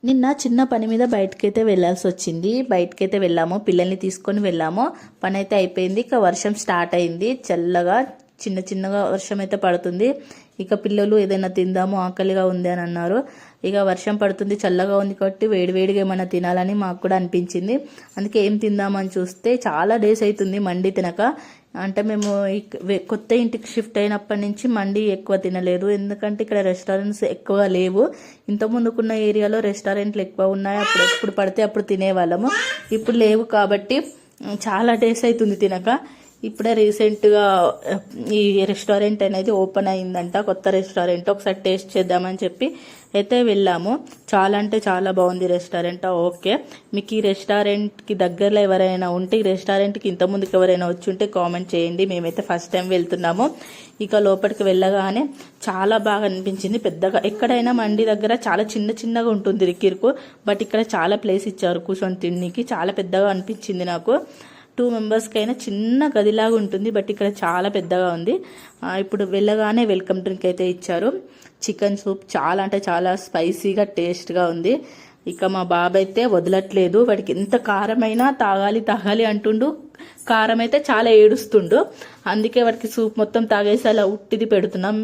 నిన్న చిన్న పని మీద బయటకైతే వెళ్ళాల్సి వచ్చింది. బయటకైతే వెళ్ళాము, పిల్లల్ని తీసుకొని వెళ్ళాము. పని అయితే అయిపోయింది. ఇక వర్షం స్టార్ట్ అయింది. చల్లగా చిన్న చిన్నగా వర్షం అయితే పడుతుంది. ఇక పిల్లలు ఏదైనా తిందాము, ఆకలిగా ఉంది అని అన్నారు. ఇక వర్షం పడుతుంది, చల్లగా ఉంది కాబట్టి వేడివేడిగా ఏమైనా తినాలని మాకు కూడా అనిపించింది. అందుకే ఏం తిందామని చూస్తే చాలా డేస్ అవుతుంది మండి తినక. అంటే మేము కొత్త ఇంటికి షిఫ్ట్ అయినప్పటి నుంచి మండి ఎక్కువ తినలేదు. ఎందుకంటే ఇక్కడ రెస్టారెంట్స్ ఎక్కువగా లేవు. ఇంత ముందుకున్న ఏరియాలో రెస్టారెంట్లు ఎక్కువ ఉన్నాయి. అప్పుడు ఎప్పుడు పడితే అప్పుడు తినేవాళ్ళము. ఇప్పుడు లేవు కాబట్టి చాలా డేస్ అవుతుంది తినక. ఇప్పుడే రీసెంట్గా ఈ రెస్టారెంట్ అనేది ఓపెన్ అయిందంట, కొత్త రెస్టారెంట్. ఒకసారి టేస్ట్ చేద్దామని చెప్పి అయితే వెళ్ళాము. చాలా అంటే చాలా బాగుంది రెస్టారెంట్. ఓకే, మీకు ఈ రెస్టారెంట్కి దగ్గరలో ఎవరైనా ఉంటే, ఈ రెస్టారెంట్కి ఇంతకుముందుకు ఎవరైనా వచ్చి ఉంటే కామెంట్ చేయండి. మేమైతే ఫస్ట్ టైం వెళ్తున్నాము. ఇక లోపలికి వెళ్ళగానే చాలా బాగా అనిపించింది. పెద్దగా ఎక్కడైనా మండి దగ్గర చాలా చిన్న చిన్నగా ఉంటుంది ఇరుకిరుకు, బట్ ఇక్కడ చాలా ప్లేస్ ఇచ్చారు కూర్చొని తినడానికి. చాలా పెద్దగా అనిపించింది నాకు. 2 మెంబర్స్కి అయినా చిన్న గదిలాగా ఉంటుంది, బట్ ఇక్కడ చాలా పెద్దగా ఉంది. ఇప్పుడు వెళ్ళగానే వెల్కమ్ డ్రింక్ అయితే ఇచ్చారు. చికెన్ సూప్ చాలా అంటే చాలా స్పైసీగా టేస్ట్గా ఉంది. ఇక మా బాబు అయితే వదలట్లేదు. వాడికి ఎంత కారమైనా తాగాలి తాగాలి అంటుండు. కారం అయితే చాలా ఏడుస్తుండు. అందుకే వాడికి సూప్ మొత్తం తాగేసి అలా ఉట్టిది పెడుతున్నాం.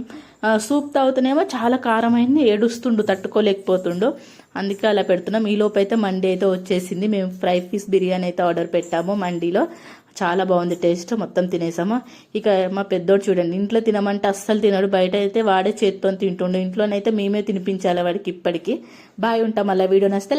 సూప్ తాగుతూనేమో చాలా కారమైంది, ఏడుస్తుండు, తట్టుకోలేకపోతుండు. అందుకే అలా పెడుతున్నాం. ఈ లోపు అయితే మండి అయితే వచ్చేసింది. మేము ఫ్రై పీస్ బిర్యానీ అయితే ఆర్డర్ పెట్టాము మండీలో. చాలా బాగుంది టేస్ట్. మొత్తం తినేసాము. ఇక మా పెద్దోడు చూడండి, ఇంట్లో తినమంటే అస్సలు తినడు. బయట అయితే వాడే చేత్తో తింటుండు. ఇంట్లోనైతే మేమే తినిపించాలి వాడికి ఇప్పటికీ. బాయ్, ఉంటాం. మళ్ళీ వీడియో నచ్చితే